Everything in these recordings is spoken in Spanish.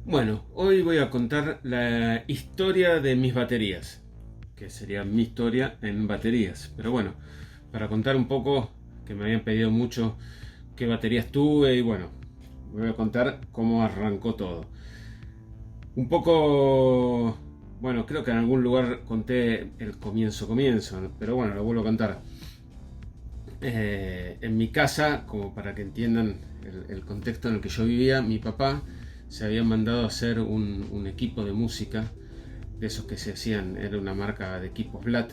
Bueno, hoy voy a contar la historia de mis baterías, que sería mi historia en baterías. Pero bueno, para contar un poco, que me habían pedido mucho qué baterías tuve y bueno, voy a contar cómo arrancó todo. Un poco, bueno, creo que en algún lugar conté el comienzo, ¿no? Pero bueno, lo vuelvo a contar. En mi casa, como para que entiendan el contexto en el que yo vivía, mi papá se había mandado a hacer un equipo de música, de esos que se hacían, era una marca de equipos Blatt,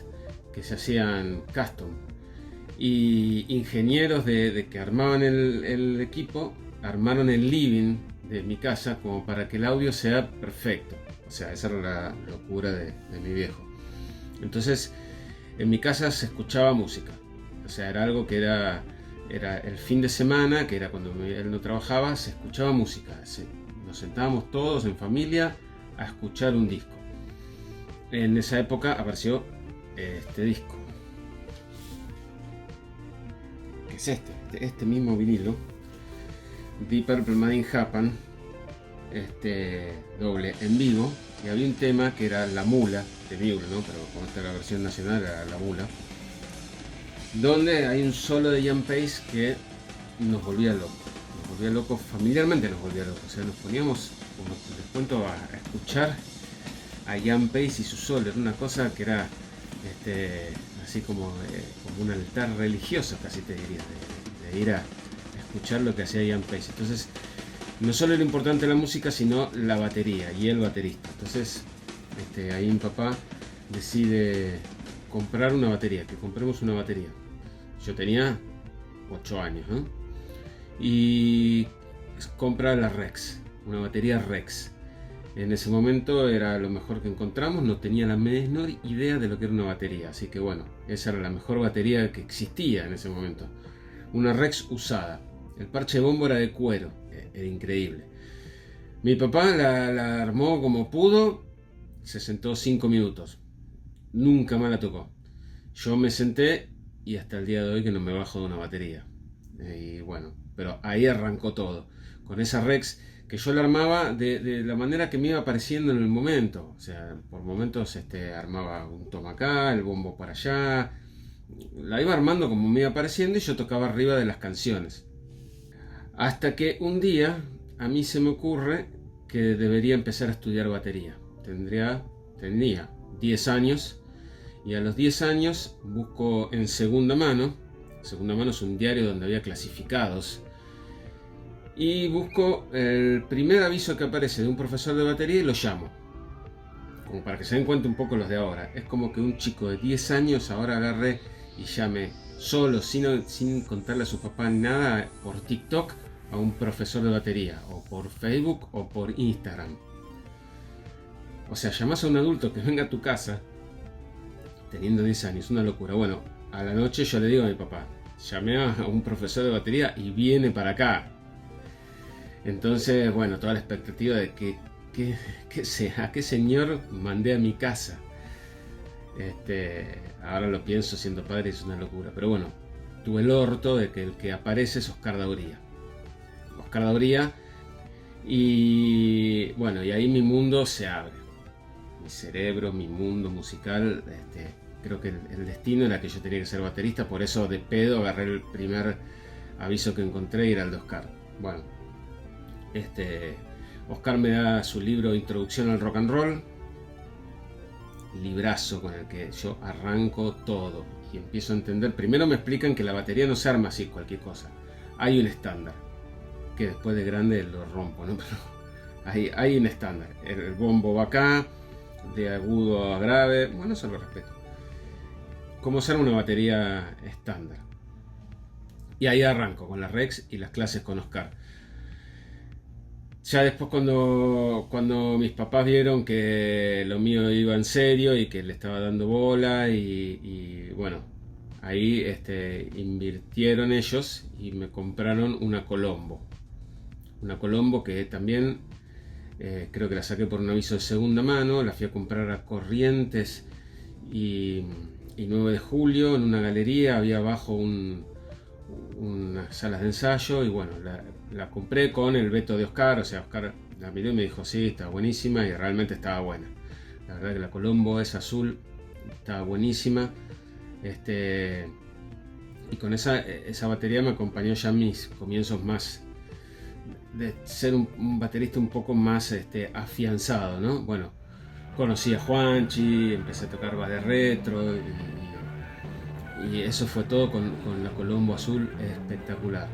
que se hacían custom. Y ingenieros de que armaban el equipo, armaron el living de mi casa como para que el audio sea perfecto. O sea, esa era la locura de mi viejo. Entonces, en mi casa se escuchaba música. O sea, era algo que era el fin de semana, que era cuando él no trabajaba, se escuchaba música. Nos sentábamos todos en familia a escuchar un disco. En esa época apareció este disco, que es este mismo vinilo, Deep Purple Made in Japan, doble en vivo, y había un tema que era La Mula, de Mule, ¿no? Pero como esta era la versión nacional, era La Mula, donde hay un solo de Ian Pace que nos volvía locos. Nos volvía locos, familiarmente nos volvía locos. O sea, nos poníamos, como les cuento, a escuchar a Ian Pace y su solo. Era una cosa que era así como un altar religioso, casi te diría, de ir a escuchar lo que hacía Ian Pace. Entonces, no solo era importante la música, sino la batería y el baterista. Entonces, ahí mi papá decide comprar una batería, que compremos una batería. Yo tenía 8 años, ¿no? Y compra la Rex, una batería Rex. En ese momento era lo mejor que encontramos, no tenía la menor idea de lo que era una batería, así que bueno, esa era la mejor batería que existía en ese momento. Una Rex usada, el parche de bombo era de cuero, era increíble. Mi papá la armó como pudo, se sentó 5 minutos, nunca más la tocó. Yo me senté y hasta el día de hoy que no me bajo de una batería. Y bueno, pero ahí arrancó todo. Con esa Rex que yo la armaba de la manera que me iba apareciendo en el momento. O sea, por momentos armaba un toma acá, el bombo para allá. La iba armando como me iba apareciendo y yo tocaba arriba de las canciones. Hasta que un día a mí se me ocurre que debería empezar a estudiar batería. Tenía 10 años. Y a los 10 años busco en Segunda Mano. Segunda Mano es un diario donde había clasificados. Y busco el primer aviso que aparece de un profesor de batería y lo llamo. Como para que se den cuenta un poco los de ahora. Es como que un chico de 10 años ahora agarre y llame solo, sin contarle a su papá nada, por TikTok a un profesor de batería. O por Facebook o por Instagram. O sea, llamás a un adulto que venga a tu casa teniendo 10 años, una locura. Bueno, a la noche yo le digo a mi papá, llamé a un profesor de batería y viene para acá. Entonces, bueno, toda la expectativa de a qué señor mandé a mi casa. Ahora lo pienso siendo padre, es una locura. Pero bueno, tuve el orto de que el que aparece es Oscar Dauría. Oscar Dauría. Y bueno, y ahí mi mundo se abre. Mi cerebro, mi mundo musical, creo que el destino era que yo tenía que ser baterista, por eso de pedo agarré el primer aviso que encontré y era el de Oscar. Bueno, Oscar me da su libro Introducción al Rock and Roll, librazo con el que yo arranco todo y empiezo a entender. Primero me explican que la batería no se arma así cualquier cosa, hay un estándar, que después de grande lo rompo, ¿no? Pero hay un estándar, el bombo va acá, de agudo a grave, bueno, eso lo respeto. Cómo usar una batería estándar. Y ahí arranco con la Rex y las clases con Oscar. Ya después cuando mis papás vieron que lo mío iba en serio y que le estaba dando bola y bueno, ahí invirtieron ellos y me compraron una Colombo. Una Colombo que también creo que la saqué por un aviso de segunda mano, la fui a comprar a Corrientes y 9 de julio en una galería, había abajo unas salas de ensayo y bueno, la compré con el veto de Oscar, o sea, Oscar La miró y me dijo, sí, está buenísima, y realmente estaba buena. La verdad que la Colombo es azul, estaba buenísima. Y con esa batería me acompañó ya mis comienzos más de ser un baterista un poco más afianzado, ¿no? Bueno, conocí a Juanchi, empecé a tocar bass de retro y eso fue todo con la Colombo azul, espectacular.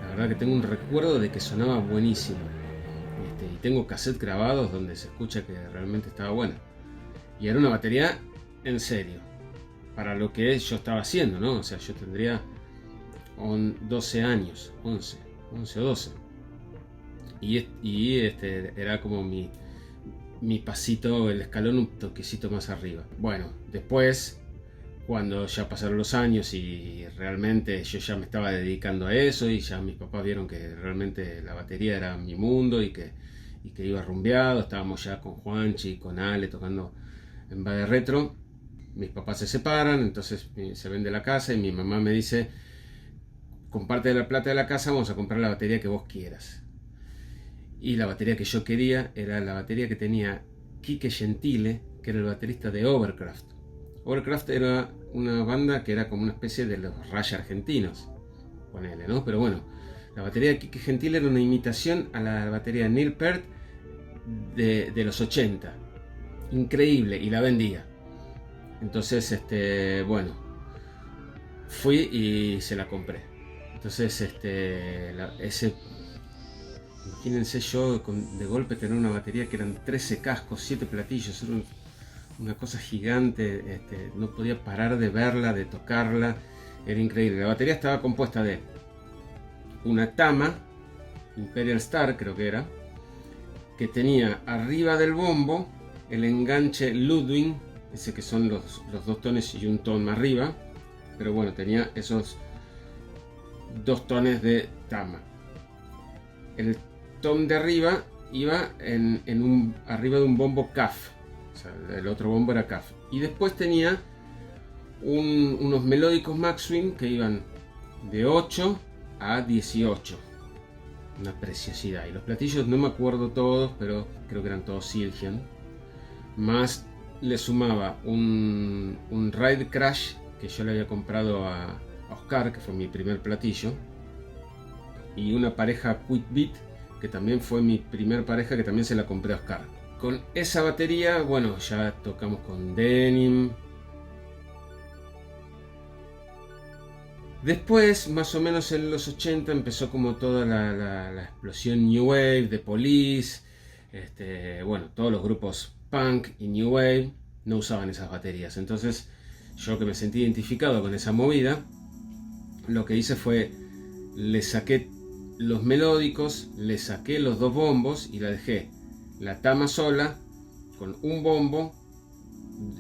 La verdad que tengo un recuerdo de que sonaba buenísimo. Y tengo cassettes grabados donde se escucha que realmente estaba buena. Y era una batería en serio, para lo que yo estaba haciendo, ¿no? O sea, yo tendría 12 años, 11 o 12. Y era como mi pasito, el escalón un toquecito más arriba. Bueno, después, cuando ya pasaron los años y realmente yo ya me estaba dedicando a eso y ya mis papás vieron que realmente la batería era mi mundo y que iba rumbeado, estábamos ya con Juanchi, con Ale tocando en bass de retro. Mis papás se separan, entonces se vende la casa y mi mamá me dice, con parte de la plata de la casa vamos a comprar la batería que vos quieras. Y la batería que yo quería era la batería que tenía Quique Gentile, que era el baterista de Overcraft. Overcraft era una banda que era como una especie de los Rush argentinos, ponele, ¿no? Pero bueno, la batería de Quique Gentile era una imitación a la batería de Neil Peart de los 80. Increíble, y la vendía. Entonces, bueno, fui y se la compré. Entonces, imagínense yo de golpe tener una batería que eran 13 cascos, 7 platillos, era una cosa gigante, no podía parar de verla, de tocarla, era increíble. La batería estaba compuesta de una Tama Imperial Star, creo que era, que tenía arriba del bombo el enganche Ludwig, ese que son los 2 tones y un tono más arriba, pero bueno, tenía esos 2 tones de Tama. El tom de arriba iba arriba de un bombo CAF, o sea, el otro bombo era CAF, y después tenía unos melódicos Maxwing que iban de 8 a 18, una preciosidad. Y los platillos no me acuerdo todos, pero creo que eran todos Silgen, más le sumaba un Ride Crash que yo le había comprado a Oscar, que fue mi primer platillo, y una pareja Quick Beat, que también fue mi primer pareja, que también se la compré a Oscar. Con esa batería, bueno, ya tocamos con Denim. Después, más o menos en los 80, empezó como toda la explosión New Wave de Police. Bueno, todos los grupos punk y New Wave no usaban esas baterías. Entonces, yo que me sentí identificado con esa movida, lo que hice fue, le saqué los melódicos, le saqué los 2 bombos y la dejé la Tama sola con un bombo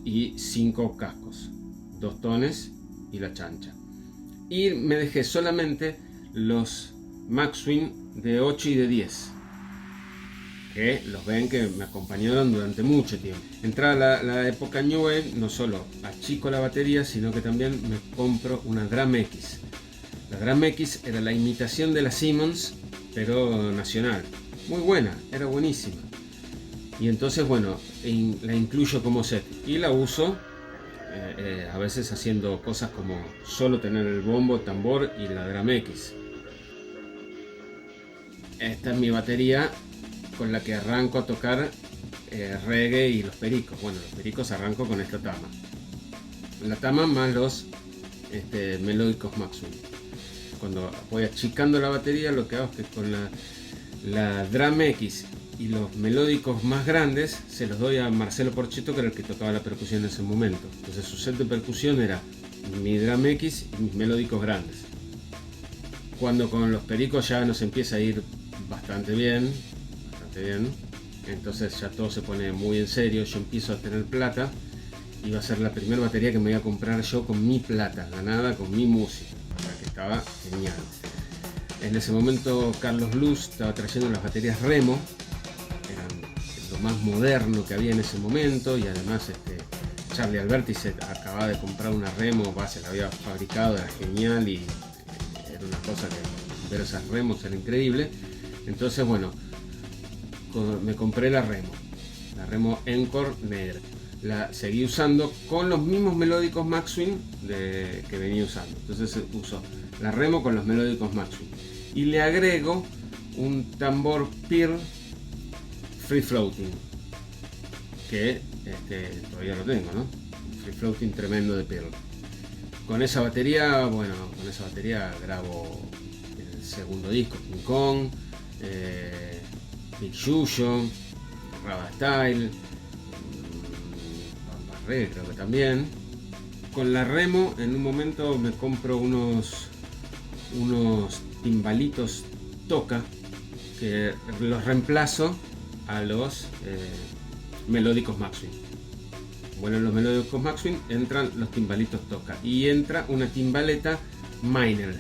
y 5 cascos, 2 tones y la chancha, y me dejé solamente los Maxwing de 8 y de 10, que los ven que me acompañaron durante mucho tiempo. Entrada la época New Wave, no solo achico la batería, sino que también me compro una Drum X. La Drum X era la imitación de la Simmons, pero nacional. Muy buena, era buenísima. Y entonces, bueno, la incluyo como set y la uso a veces haciendo cosas como solo tener el bombo, tambor y la Drum X. Esta es mi batería con la que arranco a tocar reggae y los pericos. Bueno, los pericos arranco con esta Tama. La Tama más los melódicos Maxwell. Cuando voy achicando la batería, lo que hago es que con la Drum X y los melódicos más grandes se los doy a Marcelo Porchetto, que era el que tocaba la percusión en ese momento. Entonces su set de percusión era mi Drum X y mis melódicos grandes. Cuando con los pericos ya nos empieza a ir bastante bien, entonces ya todo se pone muy en serio, yo empiezo a tener plata y va a ser la primera batería que me voy a comprar yo con mi plata ganada, con mi música, que estaba genial. En ese momento Carlos Luz estaba trayendo las baterías Remo, eran lo más moderno que había en ese momento, y además Charlie Alberti se acababa de comprar una Remo, se la había fabricado, era genial y era una cosa que ver esas Remos era increíble. Entonces bueno, me compré la Remo Encore negra. La seguí usando con los mismos melódicos Maxwing que venía usando. Entonces uso la Remo con los melódicos Maxwing y le agrego un tambor Pearl Free Floating, que todavía lo tengo, ¿no? Un Free Floating tremendo de Pearl. Con esa batería, bueno, grabo el segundo disco, King Kong, Big Yuyo, Raba Style, Bambarré creo que también. Con la Remo en un momento me compro unos timbalitos Toca, que los reemplazo a los melódicos Maxwing. Bueno, en los melódicos Maxwing entran los timbalitos Toca y entra una timbaleta Miner,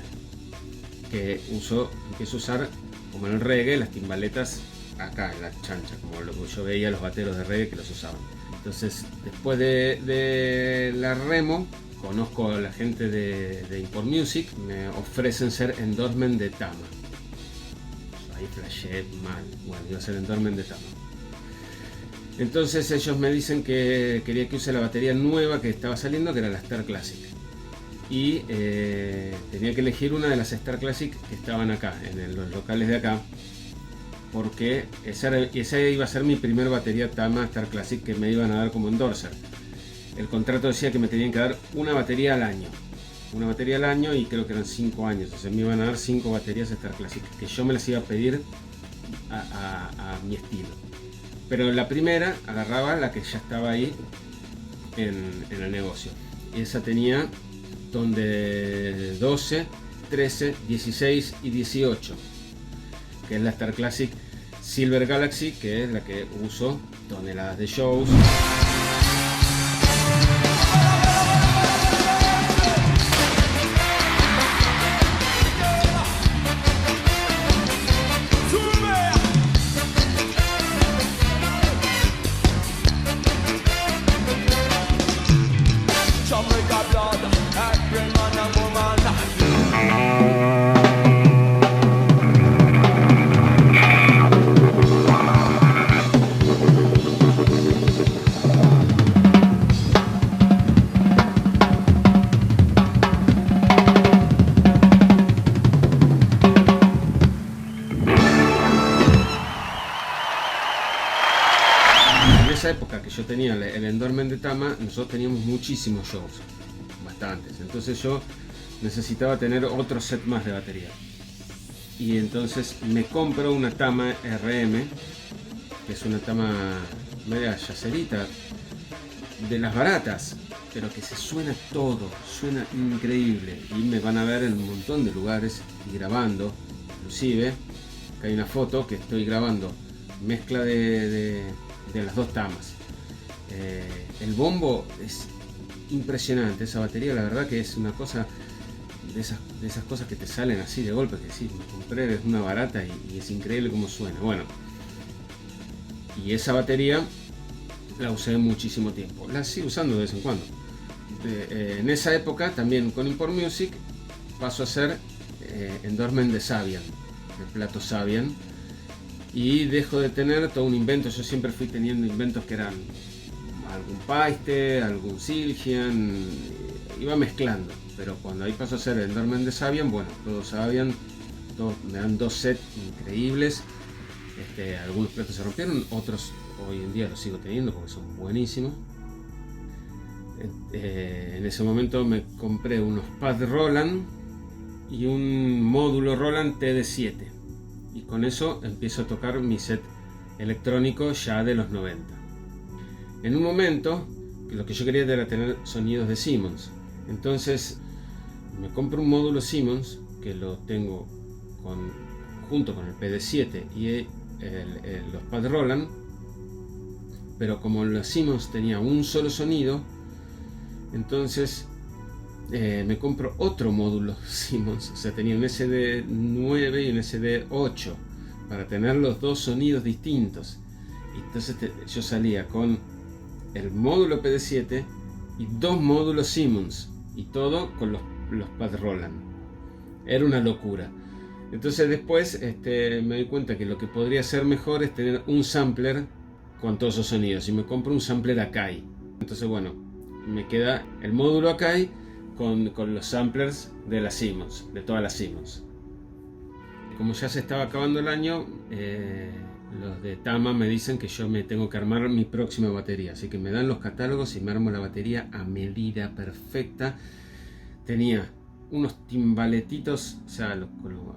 que empiezo a usar como en el reggae las timbaletas acá en la chancha, como lo que yo veía los bateros de reggae que los usaban. Entonces, después de la Remo, conozco a la gente de Import Music, me ofrecen ser endorsement de Tama. Ahí flashé mal, bueno, iba a ser endorsement de Tama. Entonces ellos me dicen que quería que use la batería nueva que estaba saliendo, que era la Star Classic. Y tenía que elegir una de las Star Classic que estaban acá, en los locales de acá, porque esa iba a ser mi primer batería Tama Star Classic que me iban a dar como endorser. El contrato decía que me tenían que dar una batería al año. Una batería al año y creo que eran 5 años. O sea, me iban a dar 5 baterías Star Classic, que yo me las iba a pedir a mi estilo. Pero la primera agarraba la que ya estaba ahí en el negocio. Y esa tenía ton de 12, 13, 16 y 18. Que es la Star Classic Silver Galaxy, que es la que uso toneladas de shows. Época que yo tenía el endorsement de Tama, nosotros teníamos muchísimos shows, bastantes, entonces yo necesitaba tener otro set más de batería y entonces me compro una Tama RM, que es una Tama media yacerita, de las baratas, pero que se suena todo, suena increíble y me van a ver en un montón de lugares y grabando, inclusive que hay una foto que estoy grabando mezcla de las dos Tamas. El bombo es impresionante, esa batería la verdad que es una cosa de esas cosas que te salen así de golpe, que sí, me compré, es una barata y es increíble cómo suena. Bueno, y esa batería la usé muchísimo tiempo, la sigo usando de vez en cuando. En esa época también con Import Music paso a ser endorsement de Sabian, de plato Sabian, y dejo de tener todo un invento. Yo siempre fui teniendo inventos que eran algún Paiste, algún Silgian, iba mezclando, pero cuando ahí paso a ser endorsement de Sabian, bueno, todos Sabian, me dan dos sets increíbles. Algunos platos se rompieron, otros hoy en día los sigo teniendo porque son buenísimos. En ese momento me compré unos pads Roland y un módulo Roland TD7 y con eso empiezo a tocar mi set electrónico ya de los 90. En un momento lo que yo quería era tener sonidos de Simmons, entonces me compro un módulo Simmons que lo tengo junto con el PD7 y los pads Roland, pero como los Simmons tenía un solo sonido, entonces me compro otro módulo Simmons, o sea, tenía un SD9 y un SD8 para tener los dos sonidos distintos. Y entonces yo salía con el módulo PD7 y dos módulos Simmons y todo con los pads Roland. Era una locura. Entonces después me doy cuenta que lo que podría ser mejor es tener un sampler con todos esos sonidos, y me compro un sampler Akai. Entonces bueno, me queda el módulo Akai con los samplers de las Simmons, de todas las Simmons. Como ya se estaba acabando el año, los de Tama me dicen que yo me tengo que armar mi próxima batería, así que me dan los catálogos y me armo la batería a medida perfecta. Tenía unos timbaletitos, o sea,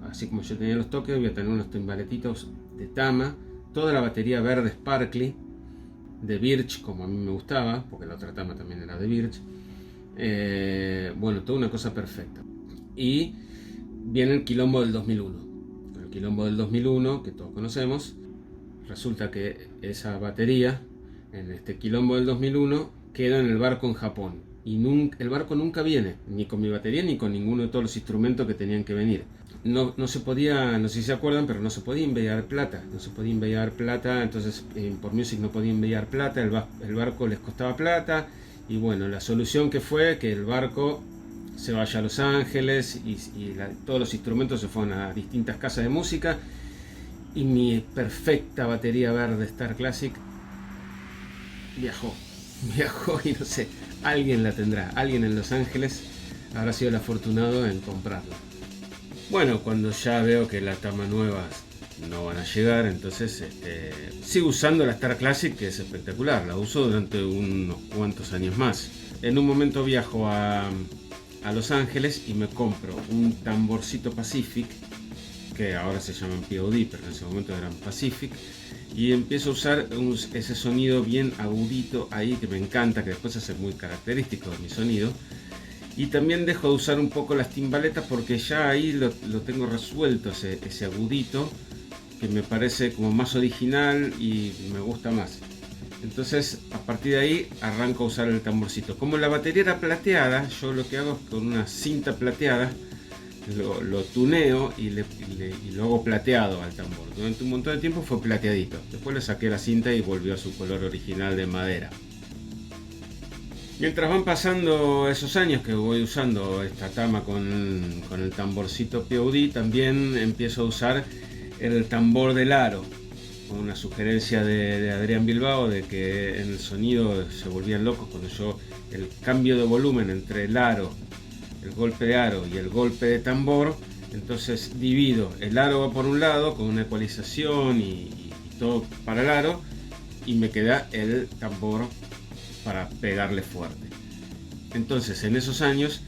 así como yo tenía los toques, voy a tener unos timbaletitos de Tama, toda la batería verde Sparkly de Birch, como a mí me gustaba, porque la otra Tama también era de Birch. Bueno, toda una cosa perfecta. Y viene el quilombo del 2001. El quilombo del 2001, que todos conocemos. Resulta que esa batería, en este quilombo del 2001, queda en el barco en Japón. Y el barco nunca viene, ni con mi batería ni con ninguno de todos los instrumentos que tenían que venir. No se podía, no sé si se acuerdan, pero no se podía enviar plata. No se podía enviar plata, entonces por Music no podía enviar plata, el barco les costaba plata. Y bueno, la solución que fue que el barco se vaya a Los Ángeles y todos los instrumentos se fueron a distintas casas de música. Y mi perfecta batería verde Star Classic viajó y no sé, alguien la tendrá, alguien en Los Ángeles habrá sido el afortunado en comprarla. Bueno, cuando ya veo que las Tama nuevas no van a llegar, entonces sigo usando la Star Classic, que es espectacular, la uso durante unos cuantos años más. En un momento viajo a Los Ángeles y me compro un tamborcito Pacific, que ahora se llaman POD, pero en ese momento eran Pacific, y empiezo a usar ese sonido bien agudito ahí, que me encanta, que después hace muy característico de mi sonido. Y también dejo de usar un poco las timbaletas, porque ya ahí lo tengo resuelto, ese agudito, que me parece como más original y me gusta más. Entonces a partir de ahí arranco a usar el tamborcito. Como la batería era plateada, yo lo que hago es con una cinta plateada lo tuneo y lo hago plateado al tambor. Durante un montón de tiempo fue plateadito, después le saqué la cinta y volvió a su color original de madera. Mientras van pasando esos años que voy usando esta Tama con el tamborcito POD, también empiezo a usar el tambor del aro, con una sugerencia de Adrián Bilbao de que en el sonido se volvían locos cuando yo el cambio de volumen entre el aro, el golpe de aro y el golpe de tambor, entonces divido, el aro va por un lado con una ecualización y todo para el aro, y me queda el tambor para pegarle fuerte. Entonces en esos años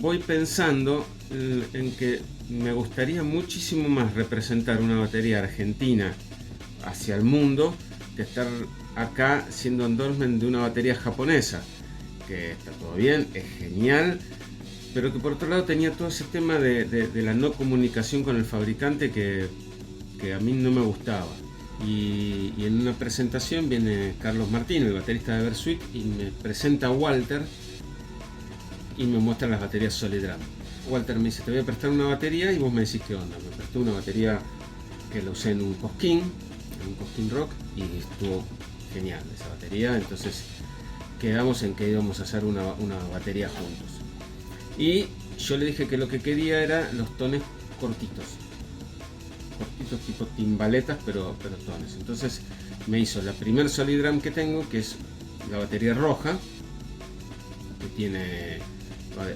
voy pensando en que me gustaría muchísimo más representar una batería argentina hacia el mundo que estar acá siendo endorsement de una batería japonesa, que está todo bien, es genial, pero que por otro lado tenía todo ese tema de la no comunicación con el fabricante que a mí no me gustaba. Y en una presentación viene Carlos Martín, el baterista de Versuit, y me presenta a Walter y me muestra las baterías SolidDrum. Walter me dice: te voy a prestar una batería y vos me decís qué onda. Me prestó una batería que la usé en un Cosquín Rock, y estuvo genial esa batería. Entonces quedamos en que íbamos a hacer una batería juntos. Y yo le dije que lo que quería era los tones cortitos tipo timbaletas, pero tones. Entonces me hizo la primer SolidDrum que tengo, que es la batería roja, que tiene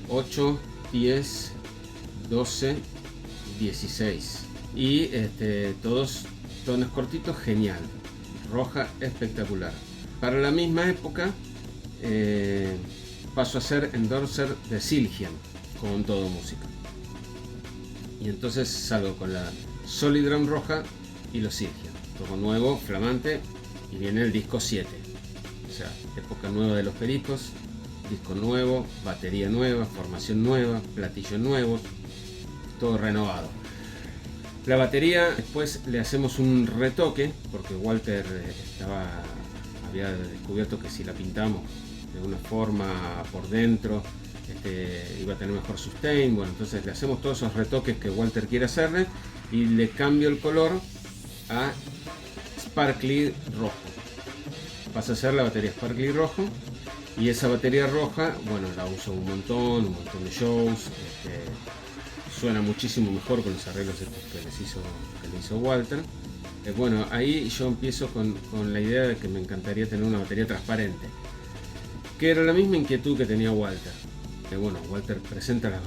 8, 10, 12, 16 y todos tonos cortitos, genial, roja espectacular. Para la misma época paso a ser endorser de Silgian con Todo Música, y entonces salgo con la SolidDrum roja y los Silgian, todo nuevo, flamante, y viene el disco 7, o sea, época nueva de los pericos, disco nuevo, batería nueva, formación nueva, platillos nuevos, todo renovado. La batería después le hacemos un retoque, porque Walter había descubierto que si la pintamos de una forma por dentro iba a tener mejor sustain. Bueno, entonces le hacemos todos esos retoques que Walter quiere hacerle y le cambio el color a Sparkly rojo. Pasa a ser la batería Sparkly rojo, y esa batería roja, bueno, la uso un montón de shows. suena muchísimo mejor con los arreglos estos que le hizo Walter. Bueno, ahí yo empiezo con la idea de que me encantaría tener una batería transparente, que era la misma inquietud que tenía Walter. Bueno, Walter presenta las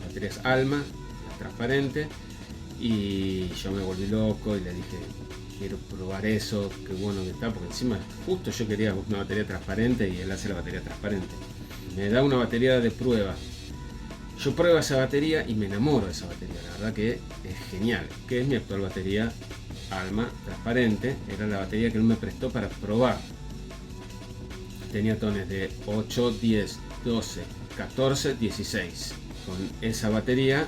baterías Alma, las transparentes, y yo me volví loco y le dije, quiero probar eso, qué bueno que está, porque encima justo yo quería una batería transparente y él hace la batería transparente. Me da una batería de prueba. Yo pruebo esa batería y me enamoro de esa batería, la verdad que es genial, que es mi actual batería Alma transparente. Era la batería que él me prestó para probar. Tenía tones de 8, 10, 12, 14, 16. Con esa batería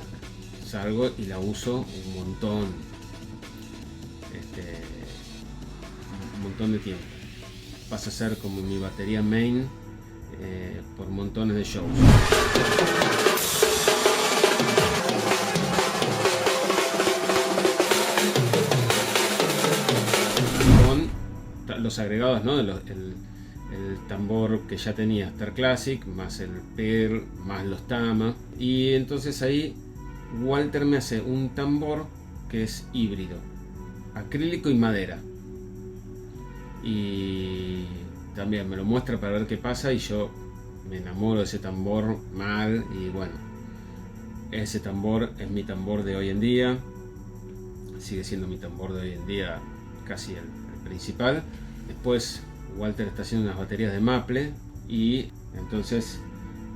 salgo y la uso un montón de tiempo. Pasa a ser como mi batería main por montones de shows. Con los agregados, ¿no? El tambor que ya tenía Star Classic, más el Pearl, más los Tama. Y entonces ahí Walter me hace un tambor que es híbrido, acrílico y madera. Y también me lo muestra para ver qué pasa y yo me enamoro de ese tambor mal. Y bueno, ese tambor es mi tambor de hoy en día, sigue siendo mi tambor de hoy en día, casi el principal. Después Walter está haciendo unas baterías de maple y entonces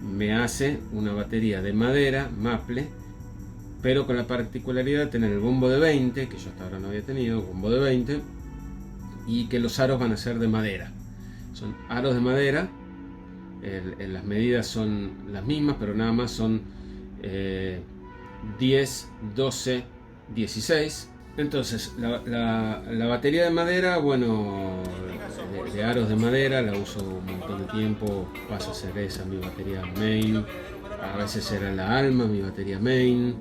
me hace una batería de madera maple, pero con la particularidad de tener el bombo de 20, que yo hasta ahora no había tenido, bombo de 20, y que los aros van a ser de madera. Son aros de madera, las medidas son las mismas, pero nada más son 10, 12, 16. Entonces la batería de madera, bueno, de aros de madera, la uso un montón de tiempo, pasa a ser esa mi batería main, a veces era la Alma mi batería main,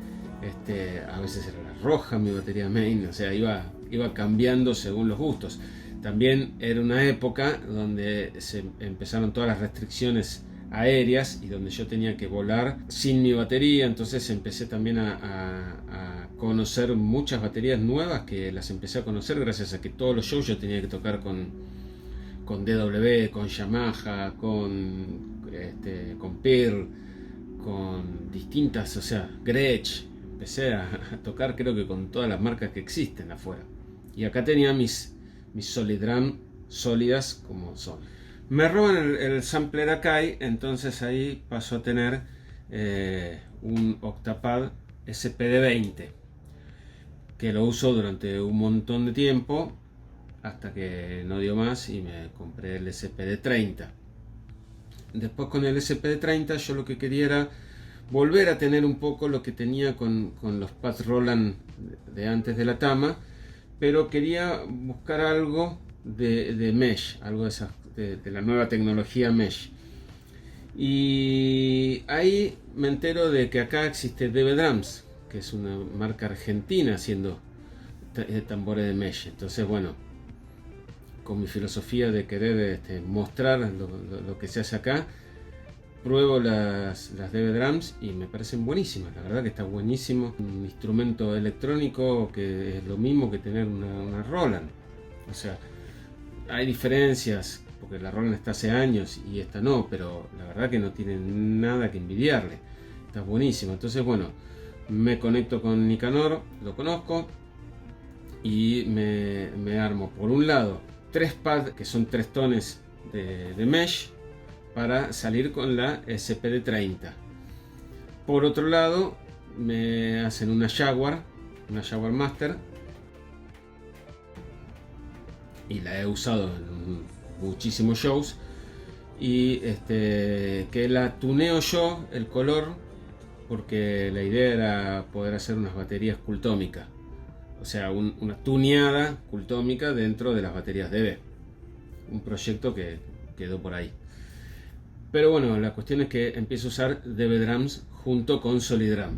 a veces era la roja mi batería main, o sea, iba cambiando según los gustos. También era una época donde se empezaron todas las restricciones aéreas y donde yo tenía que volar sin mi batería, entonces empecé también a conocer muchas baterías nuevas, que las empecé a conocer gracias a que todos los shows yo tenía que tocar con DW, con Yamaha, con Pearl, con distintas, o sea, Gretsch. Empecé a tocar creo que con todas las marcas que existen afuera. Y acá tenía mis Solidram sólidas como son. Me roban el sampler Akai, entonces ahí paso a tener un Octapad SPD-20, que lo uso durante un montón de tiempo, hasta que no dio más y me compré el SPD-30. Después con el SPD-30 yo lo que quería era volver a tener un poco lo que tenía con los pads Roland de antes de la Tama, pero quería buscar algo de mesh, algo de la nueva tecnología mesh. Y ahí me entero de que acá existe DB Drums, que es una marca argentina haciendo tambores de mesh. Entonces, bueno, con mi filosofía de querer mostrar lo que se hace acá, pruebo las DB Drums y me parecen buenísimas. La verdad que está buenísimo. Un instrumento electrónico que es lo mismo que tener una Roland. O sea, hay diferencias, porque la Roland está hace años y esta no, pero la verdad que no tiene nada que envidiarle. Está buenísimo. Entonces, bueno, me conecto con Nicanor, lo conozco y me armo por un lado 3 pads que son 3 tones de mesh para salir con la SPD-30. Por otro lado me hacen una Jaguar Master, y la he usado en muchísimos shows, y que la tuneo yo el color, porque la idea era poder hacer unas baterías cultómicas, o sea, una tuneada cultómica dentro de las baterías DB. Un proyecto que quedó por ahí. Pero bueno, la cuestión es que empiezo a usar DB Drums junto con Solidram.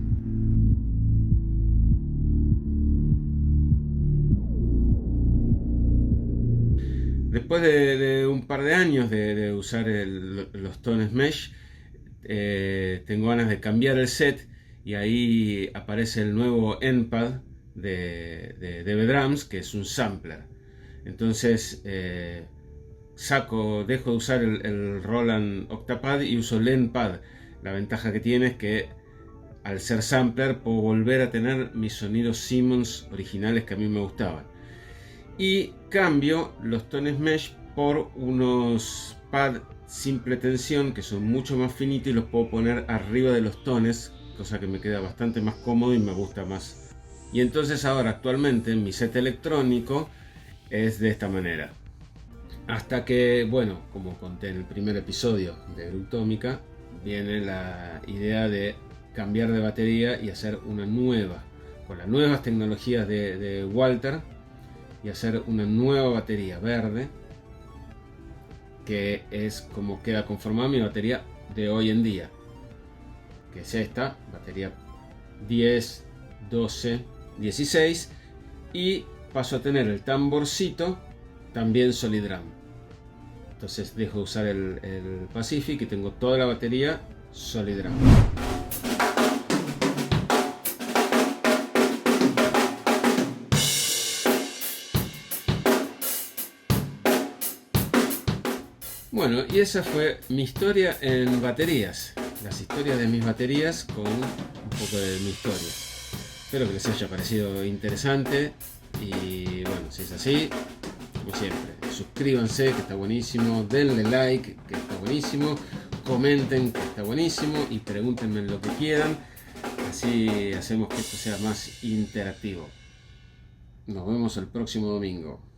Después de un par de años de usar los tones mesh, tengo ganas de cambiar el set y ahí aparece el nuevo Endpad de DB Drums, que es un sampler. Entonces dejo de usar el Roland Octapad y uso el Endpad. La ventaja que tiene es que al ser sampler puedo volver a tener mis sonidos Simmons originales que a mí me gustaban. Y cambio los tones mesh por unos pads simple tensión que son mucho más finitos y los puedo poner arriba de los tones, cosa que me queda bastante más cómodo y me gusta más. Y entonces ahora actualmente mi set electrónico es de esta manera. Hasta que, bueno, como conté en el primer episodio de Brutómica, viene la idea de cambiar de batería y hacer una nueva, con las nuevas tecnologías de Walter, y hacer una nueva batería verde, que es como queda conformada mi batería de hoy en día, que es esta batería 10, 12, 16, y paso a tener el tamborcito también Solid Drum. Entonces dejo de usar el Pacific y tengo toda la batería Solid Drum. Bueno, y esa fue mi historia en baterías. Las historias de mis baterías con un poco de mi historia. Espero que les haya parecido interesante. Y bueno, si es así, como siempre, suscríbanse, que está buenísimo. Denle like, que está buenísimo. Comenten, que está buenísimo. Y pregúntenme lo que quieran. Así hacemos que esto sea más interactivo. Nos vemos el próximo domingo.